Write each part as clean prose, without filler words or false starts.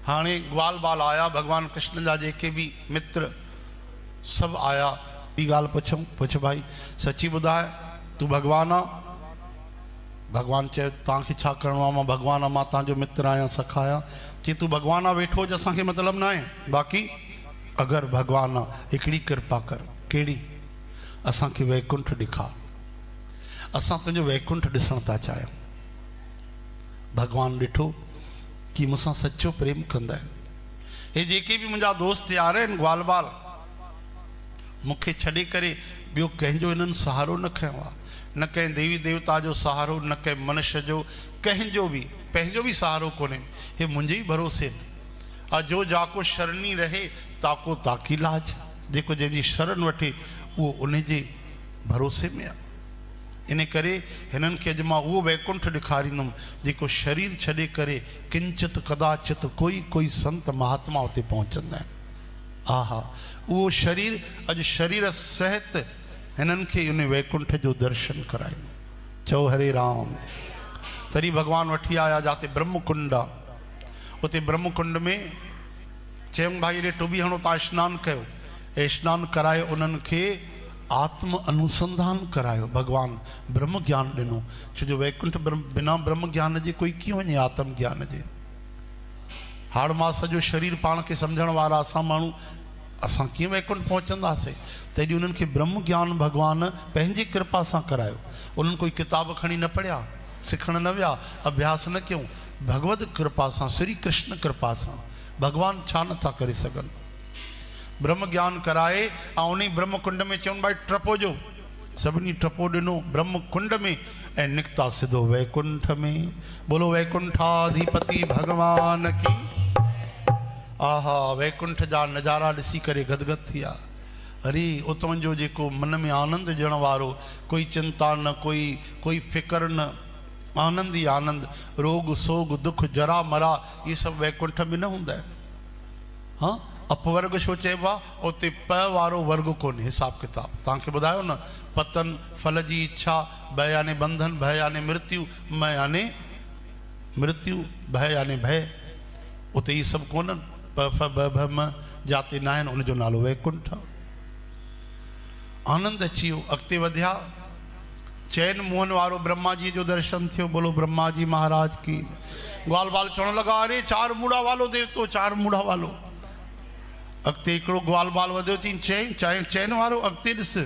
हाँ ग्वाल बाल आया भगवान कृष्ण जा जेके भी मित्र सब आया। ॿी ॻाल्हि पुछूं, पुछ भाई सची ॿुधाए तू भगवान आ? भगवान चयो तव्हांखे छा करिणो आहे? मां भगवान आ, मां तव्हांजो मित्र आहियां, सखा आहियां। चई तू भगवान आ वेठो हुज, असांखे मतिलबु न आहे, बाक़ी अगरि भगवान आ हिकिड़ी कृपा कर। कहिड़ी? असांखे वैकुंठ ॾेखार, असां तुंहिंजो वैकुंठ ॾिसण था चाहियूं। भगवान ॾिठो कि मूंसां सचो प्रेम कंदा आहिनि। हे जेके बि मुंहिंजा दोस्त यार आहिनि ग्वाल बाल, मूंखे छॾे करे ॿियो कंहिंजो इन्हनि सहारो न खयो आहे, न कंहिं देवी देवता जो सहारो, न कंहिं मनुष्य जो, कंहिंजो बि पंहिंजो बि सहारो कोन्हे। हे मुंहिंजे ई भरोसे जो जाको शरणी रहे ताको ताकी लाज। जेको जंहिंजी शरण वठे उहो उन जे भरोसे में आहे। इन करे हिननि खे अॼु मां उहो वैकुंठ ॾेखारींदुमि जेको शरीर छॾे करे किंचित कदाचित कोई संत महात्मा उते पहुचंदा आहिनि। आहा उहो शरीर अॼु शरीर सहित हिननि खे उन वैकुंठ जो दर्शन कराईंदो। चओ हरे राम। तरी भगवान वठी आया जाते ब्रह्मकुंड आहे। उते ब्रह्मकुंड में चयूं भाई रे टुबी हणो, तव्हां सनानु कयो। ऐं सनानु कराए उन्हनि खे आत्म अनुसंधान करायो। भगवान ब्रह्म ज्ञान ॾिनो, छो जो वैकुंठ बिना ब्रह्म ज्ञान जे कोई कीअं वञे आत्म ज्ञान जे। हाड़ मास जो शरीर पाण खे सम्झण वारा असां माण्हू, असां कीअं वैकुंठ पहुचंदासीं? तॾहिं उन्हनि खे ब्रह्म ज्ञान भगवान पंहिंजी कृपा सां करायो। उन्हनि कोई किताब खणी न पढ़िया, सिखण न विया, अभ्यास न कयूं। भगवत कृपा सां, श्री कृष्ण कृपा सां भगवान छा नथा करे सघनि। ब्रह्म ज्ञान कराए ऐं उन ब्रह्म कुंड में चवनि भाई टपो जो। सभिनी टपो ॾिनो ब्रह्म कुंड में ऐं निकिता सिधो वैकुंठ में। बोलो वैकुंठाधिपति भगवान की। आहा वैकुंठ जा नज़ारा ॾिसी करे गदगद थी विया। अरे उतां जो जेको मन में आनंद ॾियण वारो, कोई चिंता न, कोई फिकर न, आनंद ही आनंद। रोग सोग दुख जरा मरा ये सब वैकुंठ में न हूंदा आहिनि। हाँ अपवर्ग छो चइबो आहे? उते प वारो वर्ग कोन्हे। हिसाब किताब तव्हांखे ॿुधायो न, पतन फल जी इच्छा, भय याने बंधन, भय याने मृत्यु, म याने मृत्यु, भय याने भय। उते ये सभु कोन्हनि। प फ ब भ म जाते न आहिनि, उनजो नालो वैकुंठ। आनंद अची वियो। अॻिते वधिया, चैन मोहन वारो ब्रह्मा जी जो दर्शन थियो। बोलो ब्रह्मा जी महाराज की। ग्वाल बाल चवण लगा अरे चार मूड़ा वालो देवतो, चार मूड़ा वालो। अॻिते हिकिड़ो ग्वाल बाल वधियो, चई चैन वारो अॻिते ॾिस,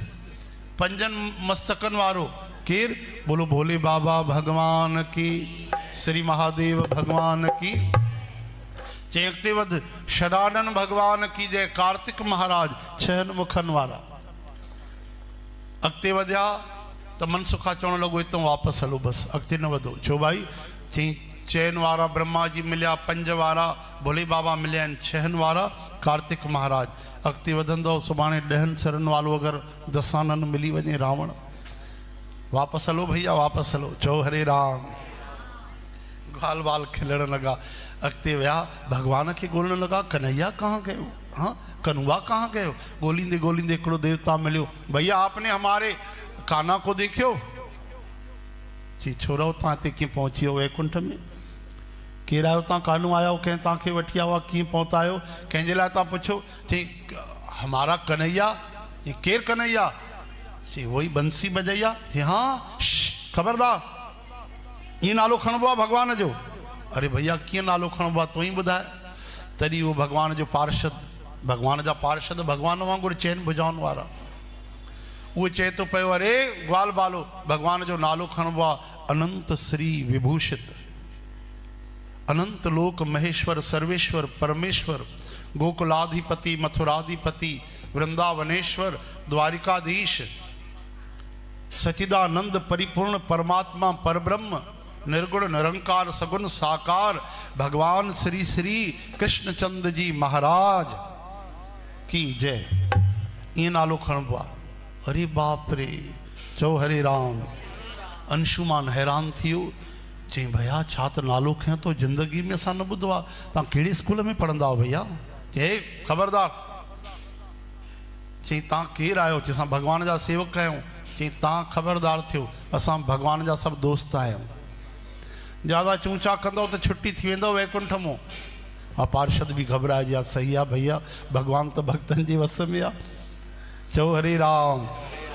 पंजन मस्तकनि वारो केर? बोलो भोले बाबा भगवान की, श्री महादेव भगवान की। चई अॻिते वध, षडानन भगवान की जय, कार्तिक महाराज छहनि मुखनि वारा। अॻिते वधिया त मनसुखा चवण लॻो हितां वापसि हलो, बसि अॻिते न वधो। छो भाई? चई चैन वारा ब्रह्मा जी मिलिया, पंज वारा भोले बाबा मिलिया आहिनि, छहनि वारा कार्तिक महाराज। अॻिते वधंदो सुभाणे 10 सरनि वालो अगरि दसानन मिली वञे रावण। वापसि हलो भैया, वापसि हलो। चओ हरे राम। ग्वाल बाल खिलण लॻा। अॻिते विया, भगवान खे ॻोल्हण लॻा, कन्हैया कहाँ गयो? हाँ कनुआ कहाँ गयो? ॻोल्हींदे ॻोल्हींदे हिकिड़ो देवता मिलियो। भैया आपने हमारे काना को देखियो? जी छोरा तव्हां हिते कीअं पहुची वियो वैकुंठ में? केरु आयो? तव्हां कानू आया हो? कंहिं तव्हांखे वठी आयो आहे? कीअं पहुता आहियो? कंहिंजे लाइ तव्हां पुछो? चई हमारा कन्हैया। चई केरु कन्हैया? चई वही बंसी बजैया। चई हाँ ख़बरदार, ईअं नालो खणबो आहे भगवान जो? अरे भैया कीअं नालो खणबो आहे तूं ई ॿुधाए। तॾहिं उहो भगवान जो पार्षद, भगवान जा पार्षद भगवान वांगुरु चैन भुजाउनि वारा, उहो चए थो पियो अरे ग्वाल बालो भगवान जो नालो खणबो आहे अनंत श्री विभूषित, अनंत लोक महेश्वर सर्वेश्वर परमेश्वर, गोकुलाधिपति मथुराधिपति वृंदावनेश्वर द्वारिकाधीश, सचिदानंद परिपूर्ण परमात्मा परब्रह्म निर्गुण निरंकार सगुण साकार भगवान श्री श्री कृष्णचंद्र जी महाराज की जय। ये नालो खणबो आहे। अरे बाप रे, चओ हरे राम। अंशुमान हैरान थियो। चई भैया छा त नालो खयो तो जिंदगी में असां न ॿुधो आहे। तव्हां कहिड़े स्कूल में पढ़ंदा हो भैया? चई ख़बरदार। चई तव्हां केरु आहियो? चई असां भगवान जा सेवक आहियूं। चई तव्हां ख़बरदार थियो, असां भगवान जा सभु दोस्त आहियूं। ज़्यादा चूचा कंदव त छुट्टी थी वेंदव वैकुंठ मां। पार्षद भी घबराए जा सही है भैया भगवान तो भक्तन जी वस में आ चो हरे राम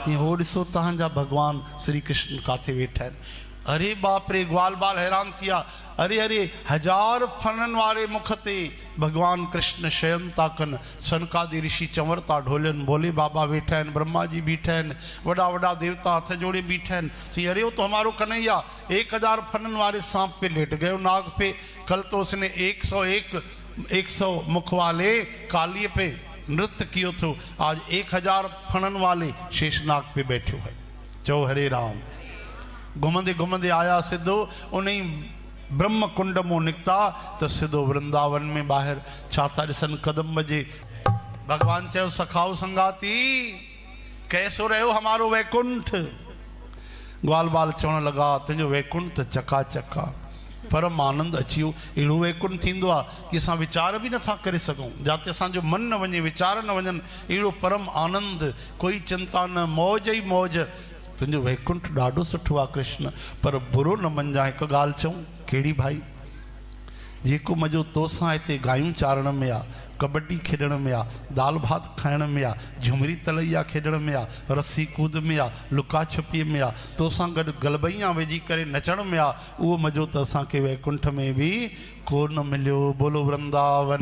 कि हो ॾिसो तव्हांजा भगवान श्री कृष्ण काथे वेठा आहिनि। अरे बाप रे ग्वाल बाल हैरान थिया। अरे अरे 1000 फनन वारे मुख ते भगवान कृष्ण शयन था कन सनकादि ऋषि चंवर था ढोलन भोले बाबा बैठा है ब्रह्मा जी बीठा है वड़ा वड़ा देवता हथ जोड़े बीठा है। तो अरे वो तो हमारो कन्हैया 1000 फनन वाले सांप पे लेट गए नाग पे। कल तो उसने 100 मुख वाले कालिए पे नृत्य कियो थो आज 1000 फनन वाले शेषनाग पे बैठो है। चो हरे राम। घुमंदे घुमंदे आया सिद्धो उन्हीं ब्रह्म कुंड मो निकता तो सिद्धो वृंदावन में बाहर छाता ॾिसन कदम बजे। भगवान चयो सखाओ संगाती कैसो रहो हमारो वैकुंठ। ग्वाल बाल चवण लगा तुझो वैकुंठ चकाचका परम आनंद अचियो। अहिड़ो वैकुंठ थींदो आहे कि असां वीचार भी नथा करे सघूं जाते असांजो मन न वञे वीचार न वञनि। अहिड़ो परम आनंद कोई चिंता न मौज ही मौज। तुझो वैकुंठ ॾाढो सुठो आहे कृष्ण पर बुरो न मञिजांइ। हिकु ॻाल्हि चऊं कहिड़ी भाई जेको मज़ो तोसां हिते गायूं चारण में आहे कबड्डी खेॾण में आहे दाल भात खाइण में आहे झुमरी तलैया खेॾण में आहे रस्सी कूद में आहे लुका छुपीअ में आहे तोसां गॾु गलबैया विझी करे नचण में आहे उहो मज़ो त असांखे वैकुंठ में बि कोन मिलियो। बोलो वृंदावन।